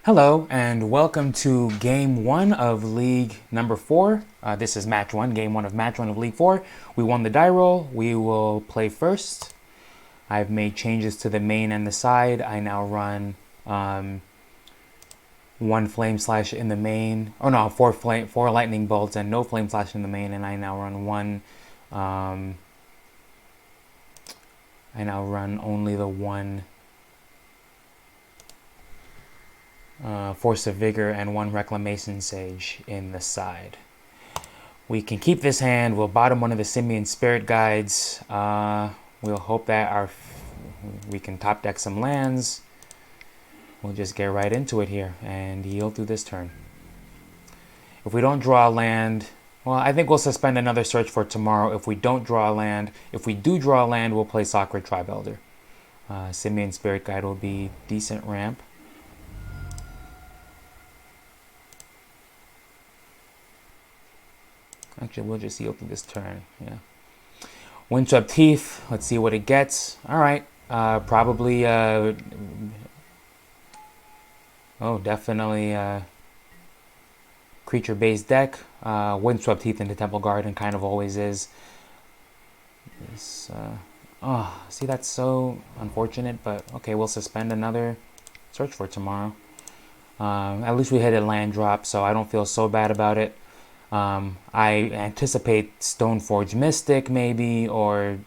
Hello and welcome to game one of League number 4. This is match one, game one of match one of League 4. We won the die roll. We will play first. I've made changes to the main and the side. I now run one flame slash in the main. Oh no, four lightning bolts and no flame slash in the main. And I now run one. I now run only the one Force of Vigor and one Reclamation Sage in the side. We can keep this hand. We'll bottom one of the Simian Spirit Guides. We'll hope that we can top deck some lands. We'll just get right into it here and heal through this turn. If we don't draw a land, well, I think we'll suspend another search for tomorrow if we don't draw a land. If we do draw a land, we'll play Sacred Tribe Elder. Simian Spirit Guide will be decent ramp. Actually, we'll just heal through this turn. Yeah. Windswept Teeth. Let's see what it gets. All right. Probably. Definitely. Creature-based deck. Windswept Teeth into Temple Garden kind of always is. This. See, that's so unfortunate. But okay, we'll suspend another search for tomorrow. At least we hit a land drop, so I don't feel so bad about it. I anticipate Stoneforge Mystic maybe, or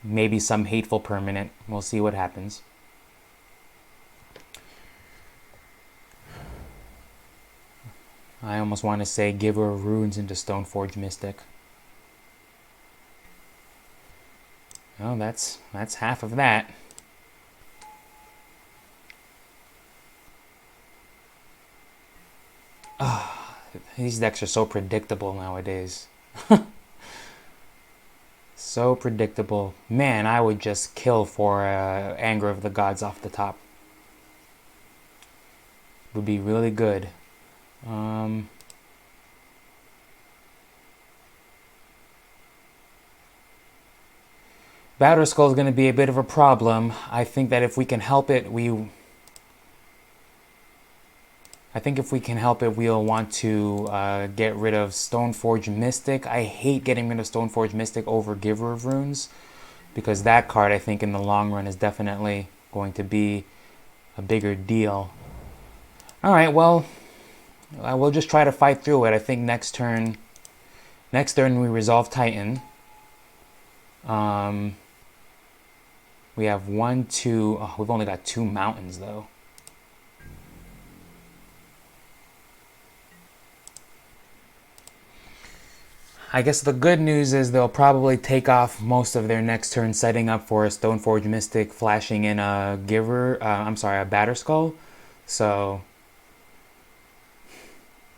maybe some hateful permanent. We'll see what happens. I almost want to say Giver of Runes into Stoneforge Mystic. Oh, that's half of that. These decks are so predictable nowadays. So predictable. Man, I would just kill for Anger of the Gods off the top. Would be really good. Batterskull is going to be a bit of a problem. I think that if we can help it, we'll want to get rid of Stoneforge Mystic. I hate getting rid of Stoneforge Mystic over Giver of Runes, because that card, I think, in the long run is definitely going to be a bigger deal. All right, well, we'll just try to fight through it. I think next turn we resolve Titan. We have 1, 2. Oh, we've only got 2 mountains though. I guess the good news is they'll probably take off most of their next turn setting up for a Stoneforge Mystic, flashing in a Batterskull. So,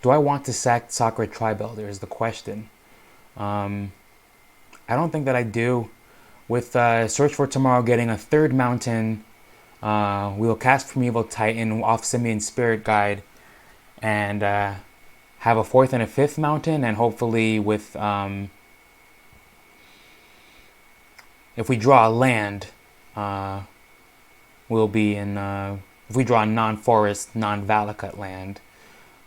do I want to sack Sacred Tribe Elder is the question. I don't think that I do. With Search for Tomorrow getting a 3rd mountain, we'll cast Primeval Titan off Simian Spirit Guide and have a 4th and a 5th mountain, and hopefully with if we draw a land, we'll be in if we draw a non-forest, non-Valakut land,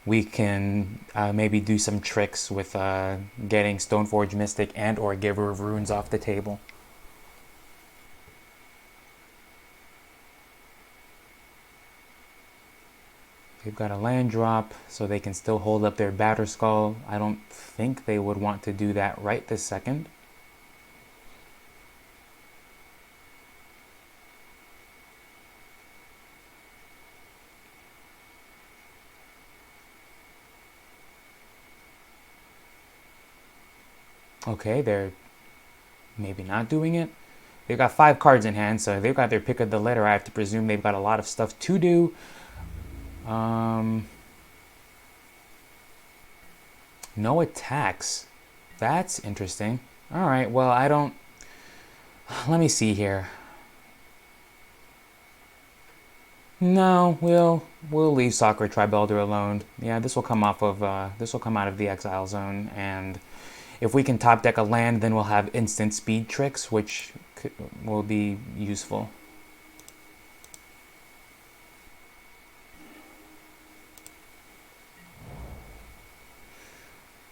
we can maybe do some tricks with getting Stoneforge Mystic and or Giver of Runes off the table. They've got a land drop, so they can still hold up their Batterskull. I don't think they would want to do that right this second. Okay, they're maybe not doing it. They've got 5 cards in hand, so they've got their pick of the litter. I have to presume they've got a lot of stuff to do. No attacks. That's interesting. All right, well, let me see here. No, we'll leave Sacred Tribe Elder alone. Yeah, this will come out of the Exile Zone, and if we can top deck a land, then we'll have instant speed tricks, which will be useful.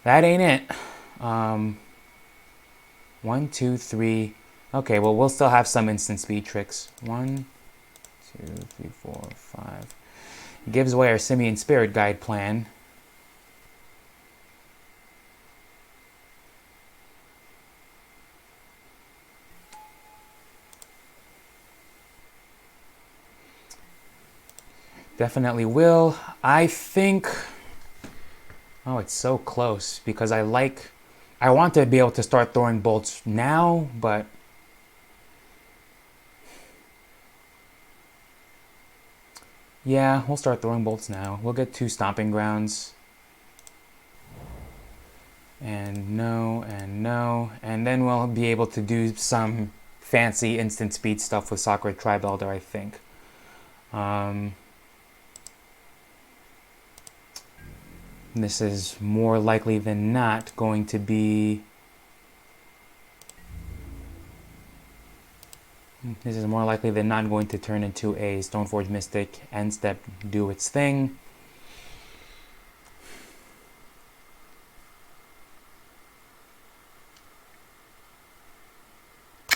That ain't it. 1, 2, 3. Okay, well, we'll still have some instant speed tricks. 1, 2, 3, 4, 5. Gives away our Simian Spirit Guide plan. Definitely will. I think... Oh, it's so close because I want to be able to start throwing bolts now, but... Yeah, we'll start throwing bolts now. We'll get 2 stomping grounds. And no, and no. And then we'll be able to do some fancy instant speed stuff with Sacred Tribe Elder, I think. This is more likely than not going to be... This is more likely than not going to turn into a Stoneforge Mystic end step do its thing.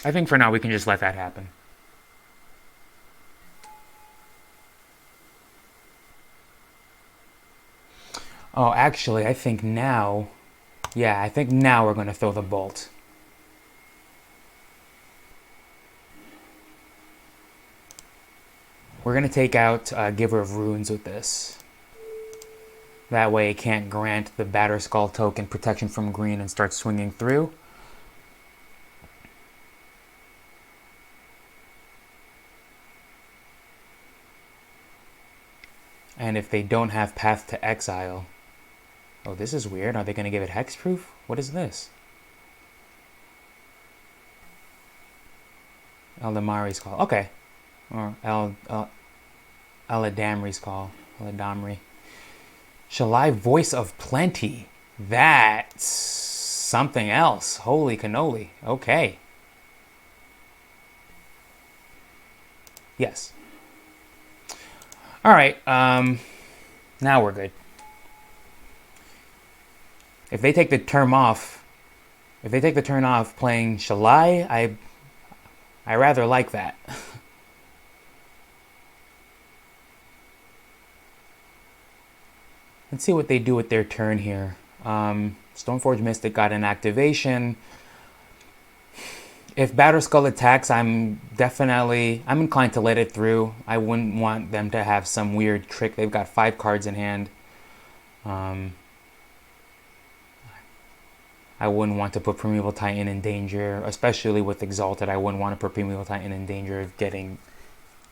I think for now we can just let that happen. Oh, actually, I think now... Yeah, I think now we're going to throw the bolt. We're going to take out Giver of Runes with this. That way it can't grant the Batterskull token protection from green and start swinging through. And if they don't have Path to Exile... Oh, this is weird. Are they going to give it hexproof? What is this? Eldamari's Call. Okay. Or Eladamri's Call. Eladamri. Shalai Voice of Plenty. That's something else. Holy cannoli. Okay. Yes. Alright, now we're good. If they take the turn off playing Shalai, I rather like that. Let's see what they do with their turn here. Stoneforge Mystic got an activation. If Batterskull attacks, I'm inclined to let it through. I wouldn't want them to have some weird trick. They've got 5 cards in hand. I wouldn't want to put Primeval Titan in danger, especially with Exalted. I wouldn't want to put Primeval Titan in danger of getting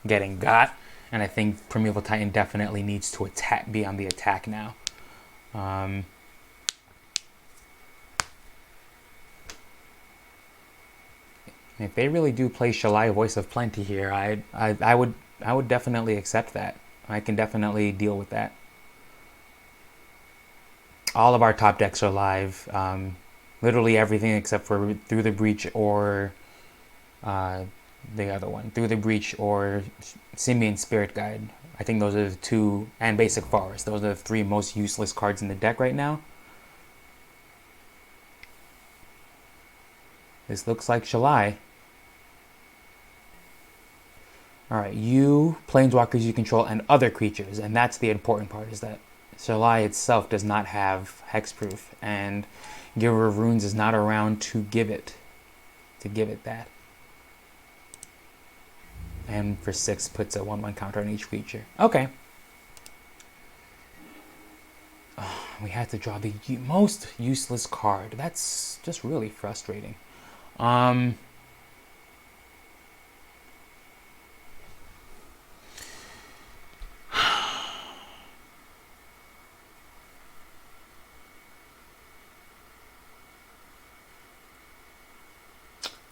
got. And I think Primeval Titan definitely needs to be on the attack now. If they really do play Shalai Voice of Plenty here, I would definitely accept that. I can definitely deal with that. All of our top decks are live. Literally everything except for Through the Breach or the other one. Through the Breach or Simian Spirit Guide. I think those are the 2, and Basic Forest. Those are the 3 most useless cards in the deck right now. This looks like Shalai. Alright, you, Planeswalkers you control, and other creatures. And that's the important part, is that Shalai itself does not have hexproof. And Giver of Runes is not around to give it that. And for 6 puts a 1/1 counter on each creature. Okay. Oh, we had to draw the most useless card. That's just really frustrating.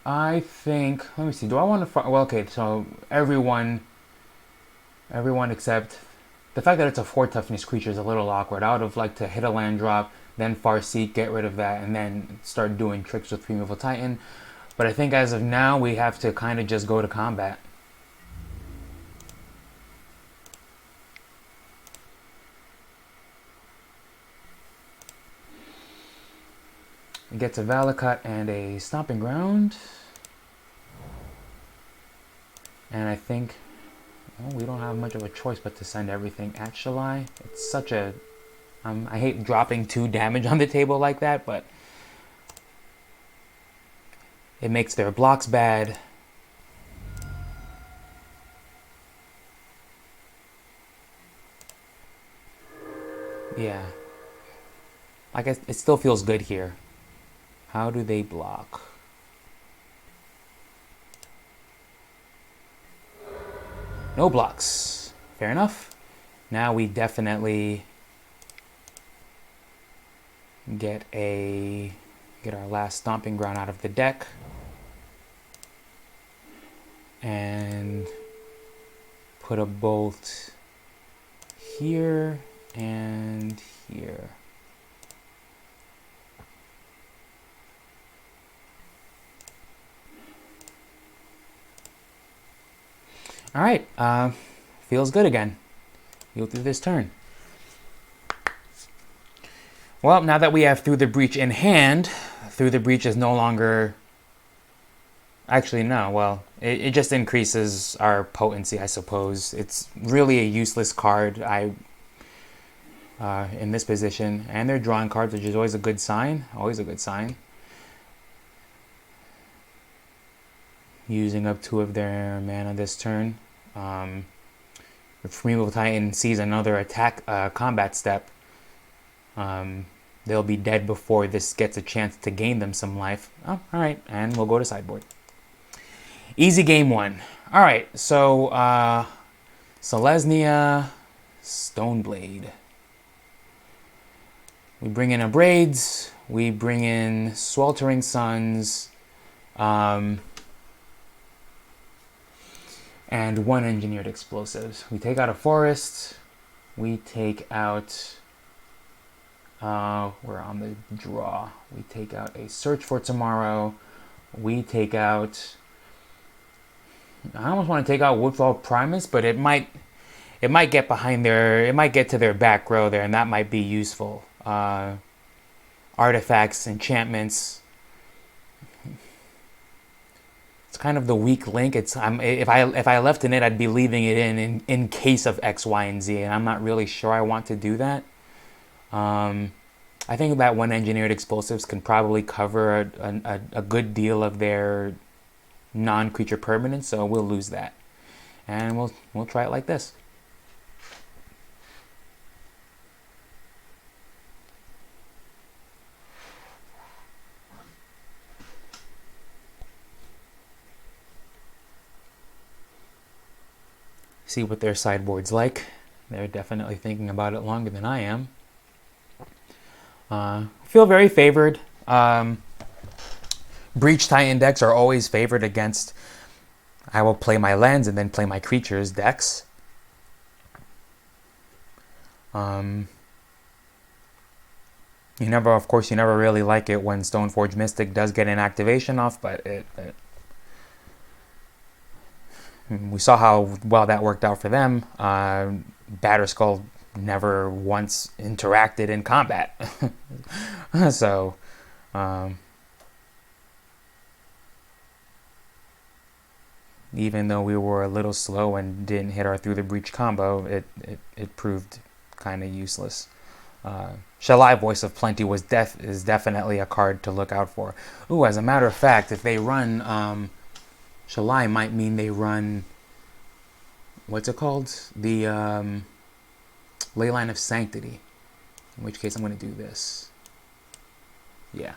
I think, let me see, do I want to, well, okay, so everyone except, the fact that it's a 4 toughness creature is a little awkward. I would have liked to hit a land drop, then Farseek, get rid of that, and then start doing tricks with Primeval Titan. But I think as of now, we have to kind of just go to combat. It gets a Valakut and a Stomping Ground. And I think, well, we don't have much of a choice but to send everything at Shalai. It's such a... I hate dropping 2 damage on the table like that, but it makes their blocks bad. Yeah. I guess it still feels good here. How do they block? No blocks. Fair enough. Now we definitely get our last Stomping Ground out of the deck. And put a bolt here and here. All right, feels good again. Go through this turn. Well, now that we have Through the Breach in hand, Through the Breach is no longer... Actually, no, well, it just increases our potency, I suppose. It's really a useless card in this position. And they're drawing cards, which is always a good sign. Always a good sign. Using up 2 of their mana this turn. If Removal Titan sees another attack combat step, they'll be dead before this gets a chance to gain them some life. Oh, alright, and we'll go to sideboard. Easy game 1. Alright, so Selesnya, Stoneblade. We bring in Abrades, we bring in Sweltering Suns, and 1 Engineered Explosives. We take out a Forest, we take out, we're on the draw. We take out a Search for Tomorrow, we take out, I almost want to take out Woodfall Primus, but it might get behind it might get to their back row there, and that might be useful. Artifacts, enchantments. It's kind of the weak link. If I left in it, I'd be leaving it in case of X, Y, and Z, and I'm not really sure I want to do that. I think that 1 Engineered Explosives can probably cover a good deal of their non-creature permanents, so we'll lose that, and we'll try it like this. See what their sideboard's like. They're definitely thinking about it longer than I am. Feel very favored. Breach Titan decks are always favored against... I will play my lands and then play my creatures decks. You never really like it when Stoneforge Mystic does get an activation off, but we saw how well that worked out for them. Batterskull never once interacted in combat. So, even though we were a little slow and didn't hit our Through the Breach combo, it proved kind of useless. Shalai, Voice of Plenty is definitely a card to look out for. Ooh, as a matter of fact, if they run Shalai, might mean they run, what's it called? The Leyline of Sanctity. In which case I'm going to do this. Yeah.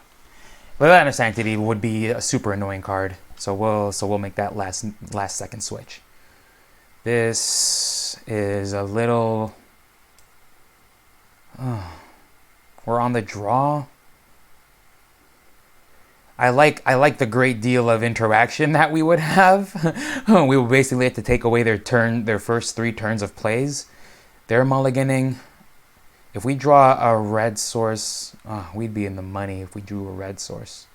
Leyline of Sanctity would be a super annoying card. So we'll make that last second switch. This is a little... we're on the draw. I like the great deal of interaction that we would have. We would basically have to take away their first 3 turns of plays. They're mulliganing. If we draw a red source, we'd be in the money if we drew a red source.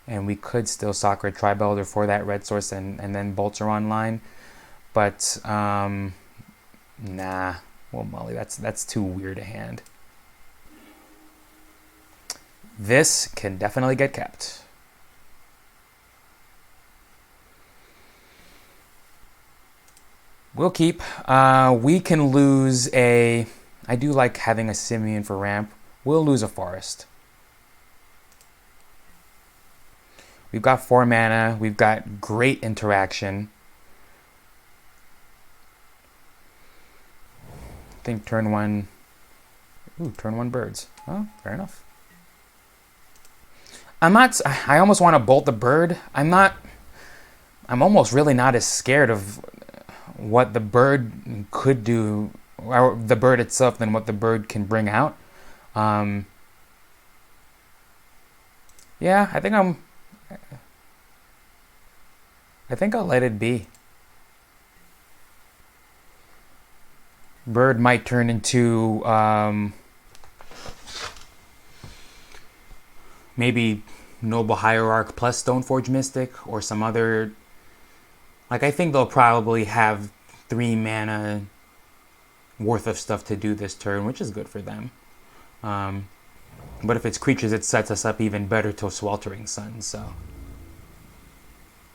And we could still Sacred Tribelder for that red source and then bolts are online. But nah, well, Molly, that's too weird a hand. This can definitely get kept. We'll keep. We can lose a... I do like having a Simian for ramp. We'll lose a forest. We've got 4 mana. We've got great interaction. I think turn 1... Ooh, turn 1 birds. Oh, fair enough. I almost want to bolt the bird. I'm almost really not as scared of what the bird could do, or the bird itself, than what the bird can bring out. Yeah, I think I'll let it be. Bird might turn into maybe Noble Hierarch plus Stoneforge Mystic or some other... Like, I think they'll probably have 3 mana worth of stuff to do this turn, which is good for them. But if it's creatures, it sets us up even better to Sweltering Sun, so...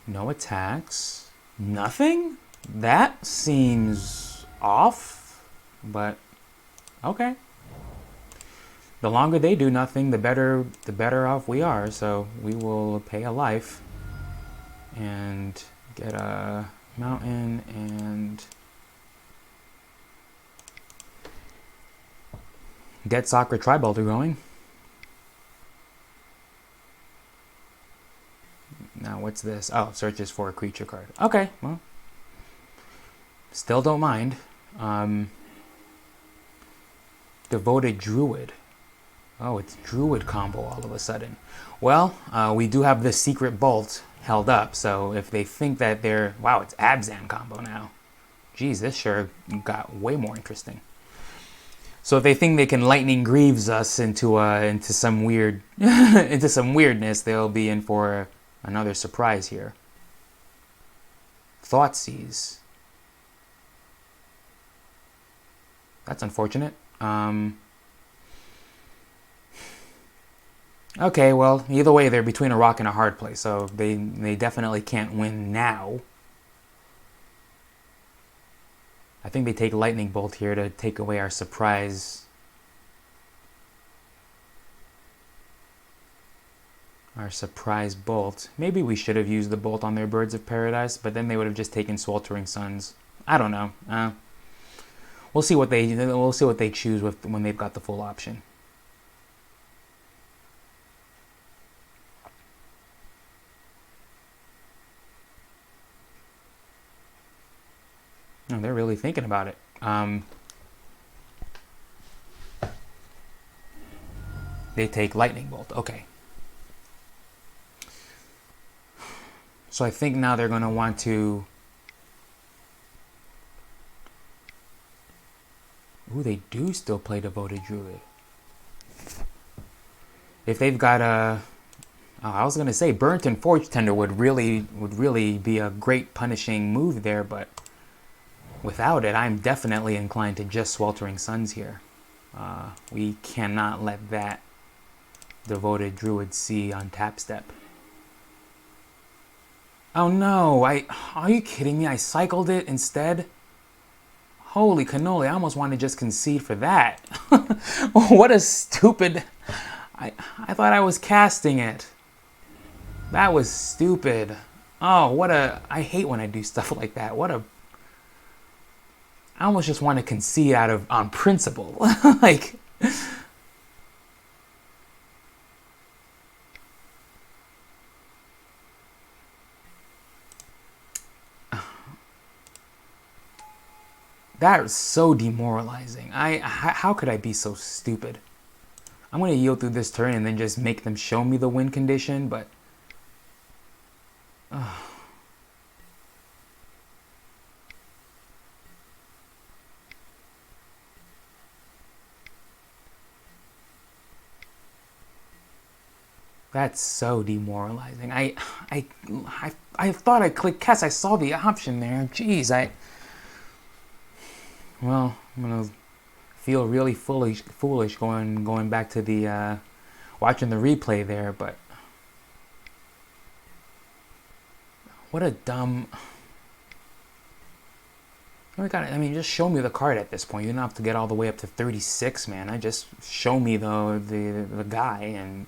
No attacks. Nothing? That seems off, but okay. The longer they do nothing, the better off we are, so we will pay a life and get a mountain and get Soccer Tribolter going. Now what's this? Oh, searches for a creature card. Okay, well, still don't mind. Devoted Druid. Oh, it's Druid combo all of a sudden. Well, we do have the Secret Bolt held up, so if they think that they're... Wow, it's Abzan combo now. Geez, this sure got way more interesting. So if they think they can Lightning Greaves us into some weird into some weirdness, they'll be in for another surprise here. Thoughtseize. That's unfortunate. Okay, well, either way, they're between a rock and a hard place, so they definitely can't win now. I think they take Lightning Bolt here to take away our surprise. Our surprise bolt. Maybe we should have used the bolt on their Birds of Paradise, but then they would have just taken Sweltering Suns. I don't know. We'll see what they choose when they've got the full option. No, they're really thinking about it. They take Lightning Bolt. Okay. So I think now they're going to want to... Ooh, they do still play Devoted Druid. If they've got a... Oh, I was going to say Burnt and Forge Tender would really be a great punishing move there, but without it, I'm definitely inclined to just Sweltering Suns here. We cannot let that Devoted Druid see on tap step. Oh no, are you kidding me? I cycled it instead? Holy cannoli, I almost wanted to just concede for that. What a stupid... I thought I was casting it. That was stupid. Oh, what a... I hate when I do stuff like that. What a... I almost just want to concede on principle. Like... That is so demoralizing. How could I be so stupid? I'm going to yield through this turn and then just make them show me the win condition, but... That's so demoralizing. I thought I clicked cast. I saw the option there. Jeez, Well, I'm gonna feel really foolish going back to the watching the replay there, but what a dumb. I mean, just show me the card at this point. You don't have to get all the way up to 36, man. I just show me the guy and.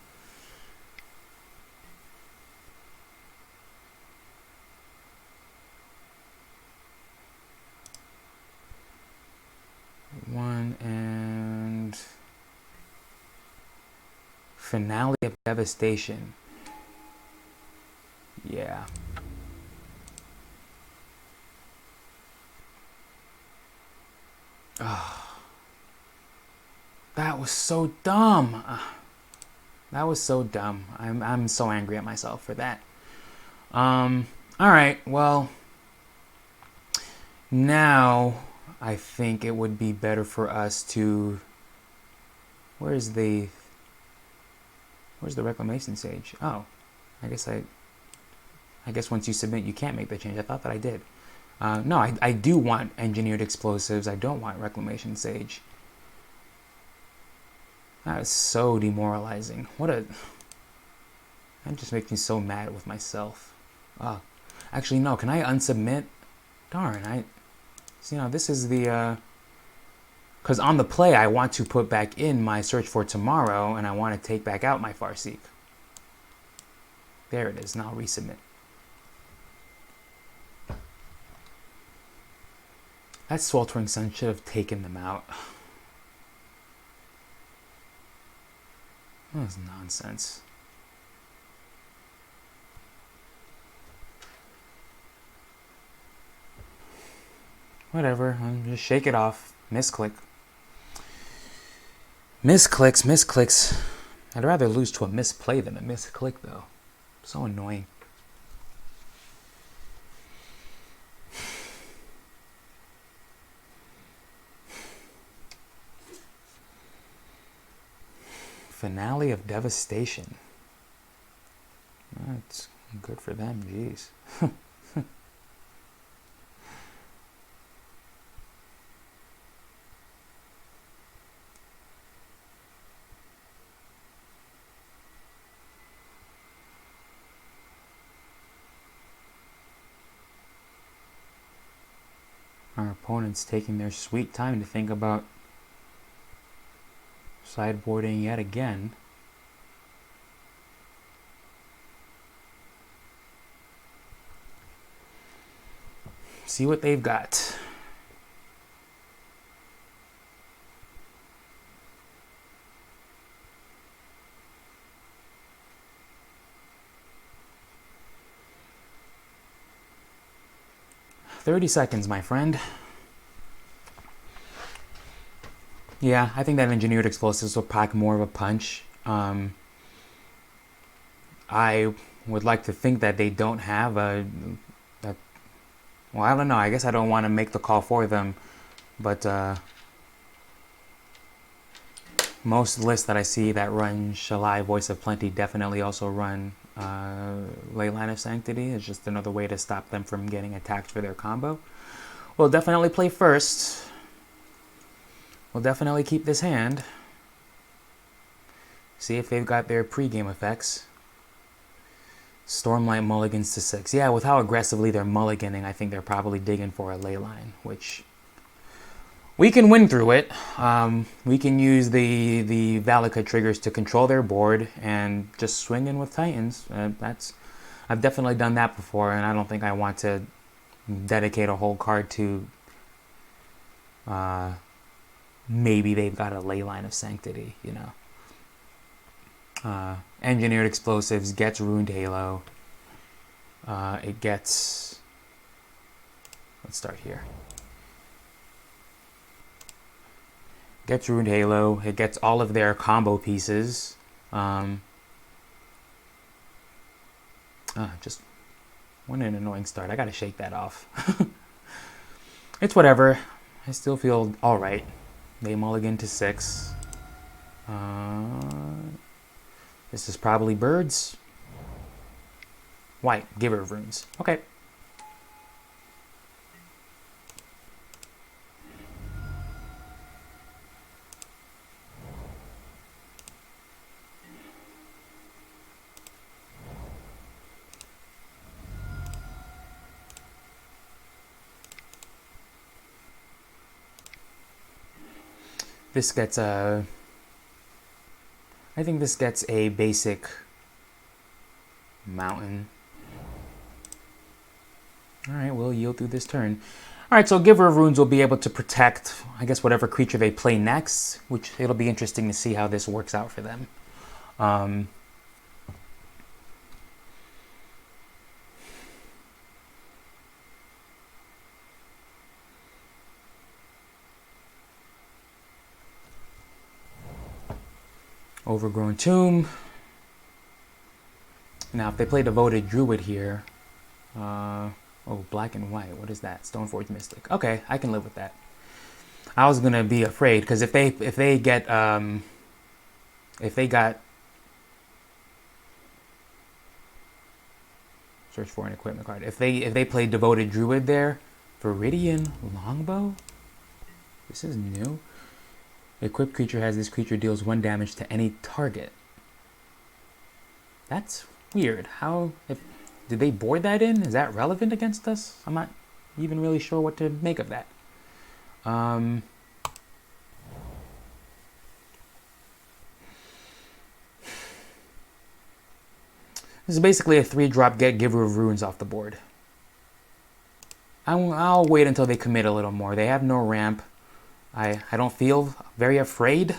One and Finale of Devastation. Yeah. Oh, that was so dumb. That was so dumb. I'm so angry at myself for that. All right. Well, now I think it would be better for us to. Where's the Reclamation Sage? Oh, I guess once you submit, you can't make the change. I thought that I did. No, I do want Engineered Explosives. I don't want Reclamation Sage. That is so demoralizing. That just makes me so mad with myself. Actually, no. Can I unsubmit? Darn, this is the. Because on the play, I want to put back in my Search for Tomorrow, and I want to take back out my Farseek. There it is. Now resubmit. That Sweltering Sun should have taken them out. That was nonsense. Whatever. Just shake it off. Misclick. Misclicks. I'd rather lose to a misplay than a misclick, though. So annoying. Finale of Devastation. That's good for them, jeez. Our opponent's taking their sweet time to think about sideboarding yet again. See what they've got. "30 seconds, my friend." Yeah, I think that Engineered Explosives will pack more of a punch. I would like to think that they don't have well, I don't know. I guess I don't want to make the call for them, but most lists that I see that run Shalai, Voice of Plenty, definitely also run Leyline of Sanctity. It's just another way to stop them from getting attacked for their combo. We'll definitely play first. We'll definitely keep this hand. See if they've got their pregame effects. Stormlight mulligans to 6. Yeah, with how aggressively they're mulliganing, I think they're probably digging for a Leyline, which we can win through it. We can use the Valakut triggers to control their board and just swing in with Titans. I've definitely done that before, and I don't think I want to dedicate a whole card to maybe they've got a Leyline of Sanctity, you know. Engineered Explosives gets Ruined Halo. It gets... Let's start here. Gets Ruined Halo. It gets all of their combo pieces. Just what an annoying start. I gotta shake that off. It's whatever. I still feel alright. They mulligan to 6. This is probably birds. White, Giver of Runes. Okay. This gets a... I think this gets a basic mountain. Alright, we'll yield through this turn. Alright, so Giver of Runes will be able to protect, I guess, whatever creature they play next, which it'll be interesting to see how this works out for them. Overgrown Tomb. Now, if they play Devoted Druid here, oh, black and white. What is that? Stoneforge Mystic. Okay, I can live with that. I was gonna be afraid because if they got search for an equipment card. If they play Devoted Druid there, Viridian Longbow. This is new. Equipped creature has this creature deals 1 damage to any target. That's weird. How did they board that in? Is that relevant against us? I'm not even really sure what to make of that. This is basically a 3-drop get Giver of Runes off the board. I'll wait until they commit a little more. They have no ramp. I don't feel very afraid.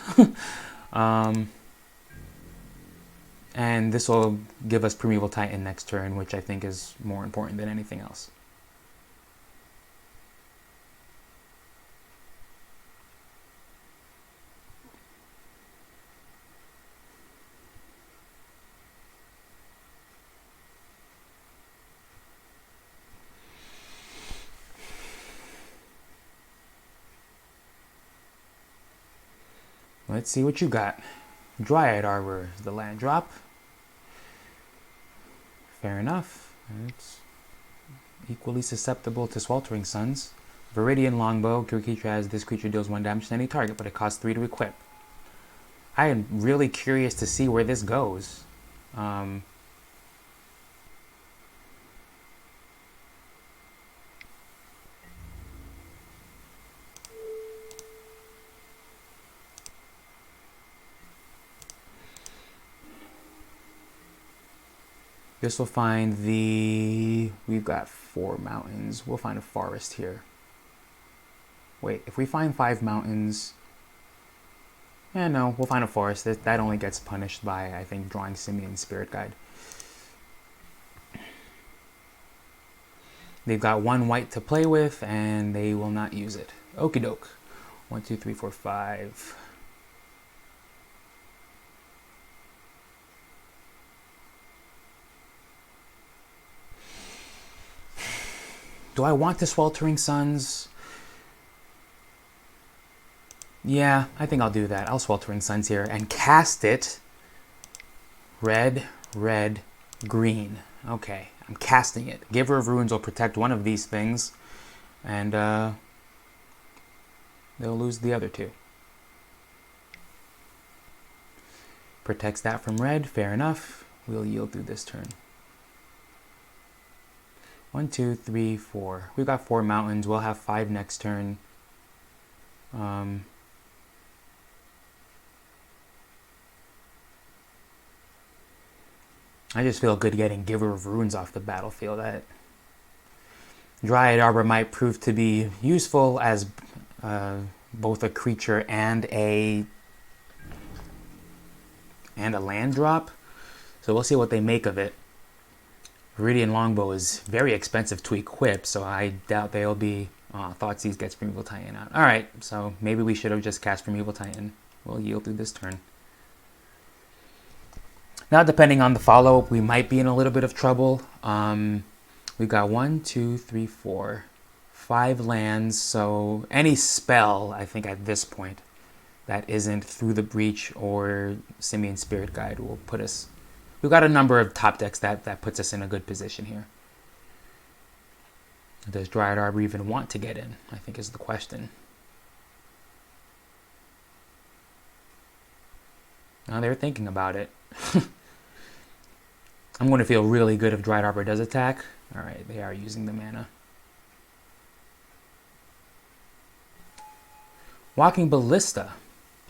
And this will give us Primeval Titan next turn, which I think is more important than anything else. Let's see what you got. Dryad Arbor is the land drop. Fair enough. It's equally susceptible to Sweltering Suns. Viridian Longbow. Creature has this creature deals 1 damage to any target, but it costs 3 to equip. I am really curious to see where this goes. This will find we've got 4 mountains. We'll find a forest here. Wait, if we find 5 mountains, no, we'll find a forest. That only gets punished by, I think, drawing Simian Spirit Guide. They've got 1 white to play with, and they will not use it. Okie doke. 1, 2, 3, 4, 5. Do I want the Sweltering Suns? Yeah, I think I'll do that. I'll Sweltering Suns here and cast it. Red, red, green. Okay, I'm casting it. Giver of Runes will protect one of these things, and they'll lose the other 2. Protects that from red, fair enough. We'll yield through this turn. 1, 2, 3, 4. We've got 4 mountains. We'll have 5 next turn. I just feel good getting Giver of Runes off the battlefield. That Dryad Arbor might prove to be useful as both a creature and a land drop. So we'll see what they make of it. Viridian Longbow is very expensive to equip, so I doubt they'll be... Thoughtseize gets Primeval Titan out. Alright, so maybe we should have just cast Primeval Titan. We'll yield through this turn. Now, depending on the follow-up, we might be in a little bit of trouble. We've got 1, 2, 3, 4, 5 lands, so any spell, I think at this point, that isn't Through the Breach or Simian Spirit Guide will put us... We've got a number of top decks that puts us in a good position here. Does Dryad Arbor even want to get in, I think is the question. Now they're thinking about it. I'm going to feel really good if Dryad Arbor does attack. Alright, they are using the mana. Walking Ballista.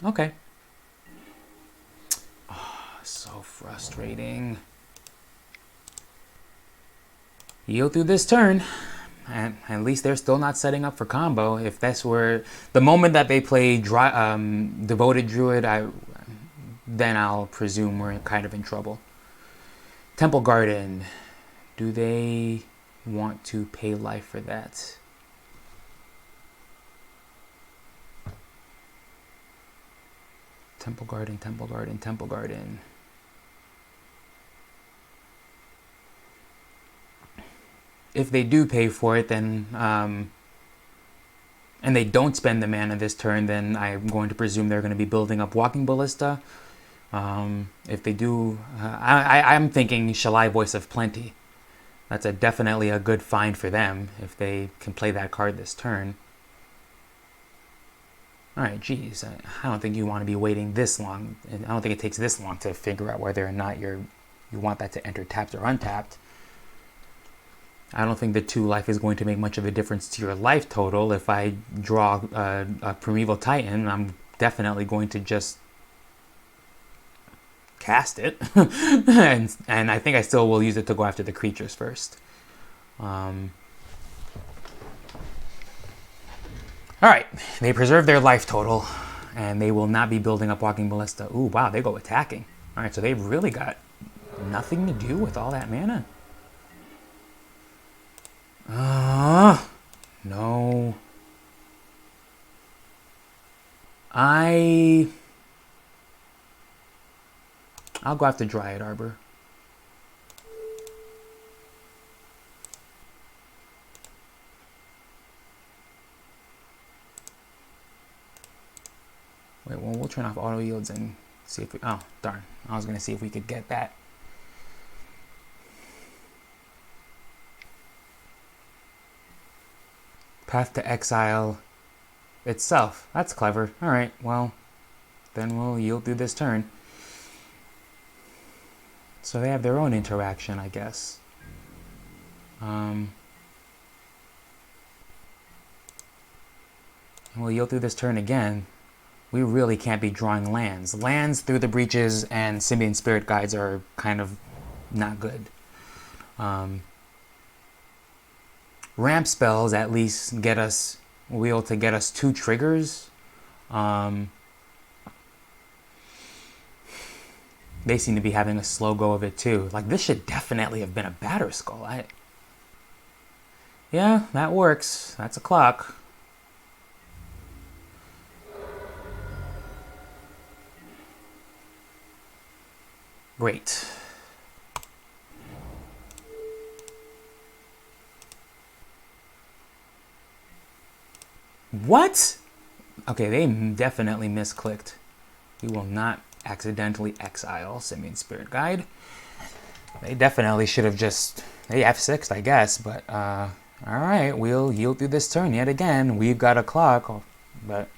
Okay. So frustrating. Yield through this turn. And at least they're still not setting up for combo. If that's where the moment that they play Devoted Druid, then I'll presume we're kind of in trouble. Temple Garden. Do they want to pay life for that? Temple Garden, Temple Garden, Temple Garden. If they do pay for it, then and they don't spend the mana this turn, then I'm going to presume they're going to be building up Walking Ballista. If they do, I'm thinking Shalai Voice of Plenty. That's definitely a good find for them if they can play that card this turn. Alright, geez, I don't think you want to be waiting this long. I don't think it takes this long to figure out whether or not you want that to enter tapped or untapped. I don't think the 2 life is going to make much of a difference to your life total. If I draw a Primeval Titan, I'm definitely going to just cast it. and I think I still will use it to go after the creatures first. Alright, they preserve their life total, and they will not be building up Walking Ballista. Ooh, wow, they go attacking. Alright, so they've really got nothing to do with all that mana. No. I'll go after Dryad Arbor. Wait, well, we'll turn off auto yields and see if we... Oh, darn. I was going to see if we could get that. Path to Exile itself. That's clever. Alright, well, then we'll yield through this turn. So they have their own interaction, I guess. We'll yield through this turn again. We really can't be drawing lands. Lands through the breaches and Simian Spirit Guides are kind of not good. Ramp spells at least get us, will be able to get us 2 triggers. They seem to be having a slow go of it too. Like, this should definitely have been a Batterskull. Yeah, that works. That's a clock. Great. What? Okay, they definitely misclicked. We will not accidentally exile Simian Spirit Guide. They definitely should have just... They F6'd, I guess, but... Alright, we'll yield through this turn yet again. We've got a clock, but...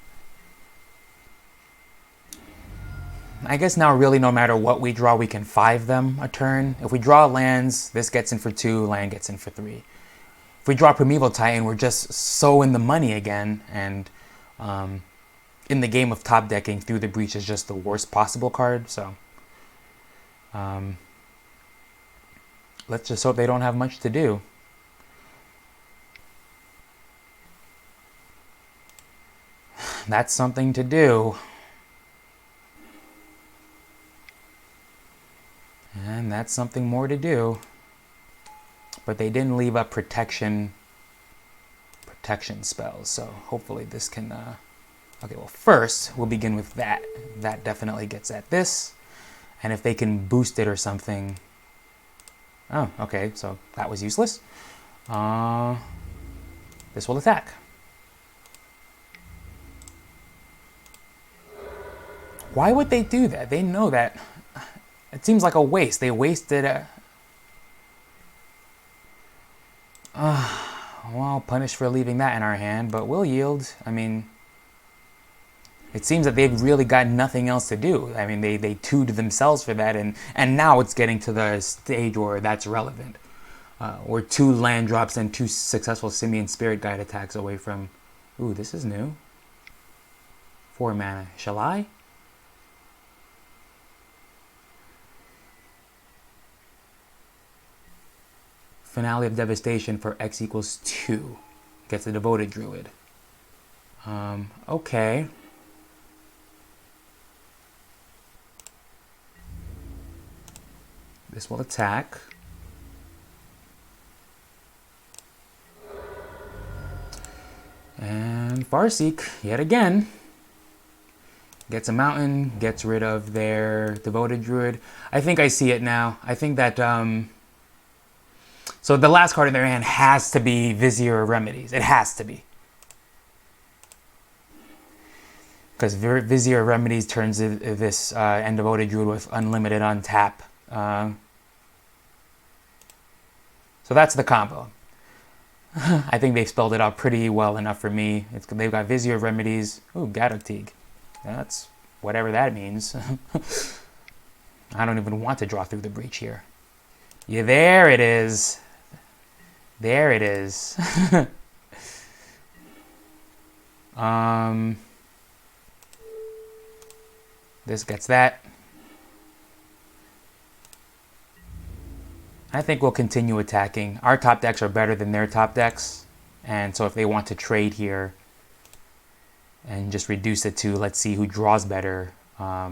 I guess now really no matter what we draw, we can 5 them a turn. If we draw lands, this gets in for 2, land gets in for 3. If we draw Primeval Titan, we're just so in the money again, and in the game of top decking, Through the Breach is just the worst possible card, so let's just hope they don't have much to do. That's something to do. And that's something more to do. But they didn't leave up protection spells, so hopefully this can... Okay, well, first, we'll begin with that. That definitely gets at this. And if they can boost it or something... Oh, okay, so that was useless. This will attack. Why would they do that? They know that... It seems like a waste. They wasted a... well, punished for leaving that in our hand, but we'll yield. I mean, it seems that they've really got nothing else to do. I mean, they 2'd themselves for that, and now it's getting to the stage where that's relevant. We're 2 land drops and 2 successful Simian Spirit Guide attacks away from... Ooh, this is new. 4 mana. Shall I? Finale of Devastation for X equals 2. Gets a Devoted Druid. Okay. This will attack. And Farseek, yet again, gets a mountain, gets rid of their Devoted Druid. I think I see it now. I think that, so the last card in their hand has to be Vizier of Remedies. It has to be. Because Vizier of Remedies turns this and Devoted Druid with unlimited on tap. So that's the combo. I think they've spelled it out pretty well enough for me. They've got Vizier of Remedies. Ooh, Gadotig. That's whatever that means. I don't even want to draw through the breach here. Yeah, there it is. There it is. This gets that. I think we'll continue attacking. Our top decks are better than their top decks. And so if they want to trade here and just reduce it to, let's see who draws better. I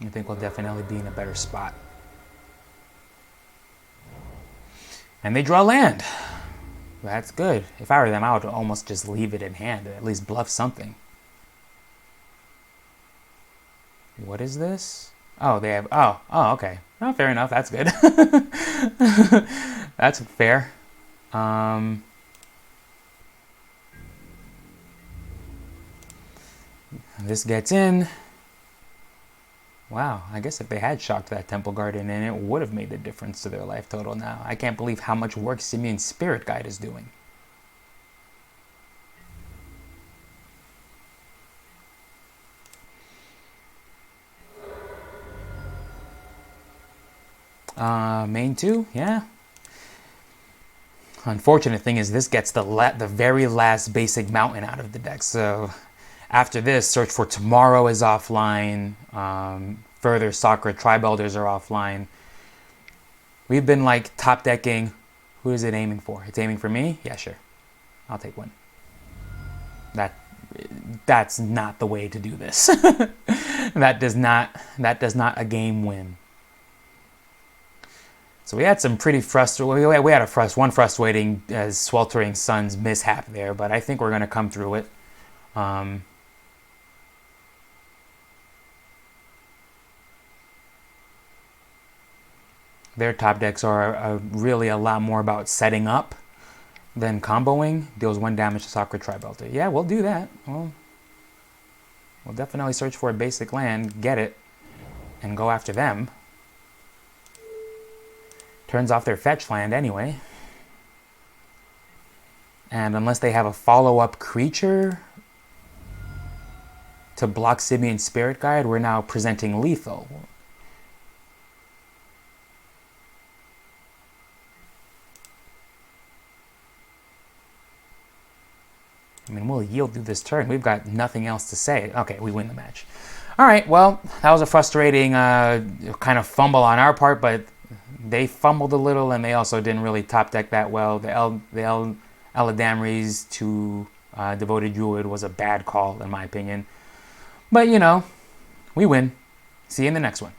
think we'll definitely be in a better spot. And they draw land. That's good. If I were them, I would almost just leave it in hand, or at least bluff something. What is this? Oh, they have, oh, okay. Oh, fair enough, that's good. That's fair. This gets in. Wow, I guess if they had shocked that Temple Garden in, it would have made the difference to their life total now. I can't believe how much work Simeon's Spirit Guide is doing. Main 2, yeah. Unfortunate thing is this gets the very last basic mountain out of the deck. So after this, Search for Tomorrow is offline. Further Sacred Tribe Elders are offline. We've been like top decking. Who is it aiming for? It's aiming for me? Yeah, sure. I'll take one. That's not the way to do this. That does not a game win. So we had some pretty frustrating, we had one frustrating as Sweltering Suns mishap there, but I think we're going to come through it. Their top decks are really a lot more about setting up than comboing. Deals 1 damage to Sacred Tribe Elder. Yeah, we'll do that. We'll definitely search for a basic land, get it, and go after them. Turns off their fetch land anyway. And unless they have a follow-up creature to block Simeon's Spirit Guide, we're now presenting lethal. I mean, we'll yield through this turn. We've got nothing else to say. Okay, we win the match. All right, well, that was a frustrating kind of fumble on our part, but they fumbled a little, and they also didn't really top deck that well. The Eladamri's to Devoted Druid was a bad call, in my opinion. But, you know, we win. See you in the next one.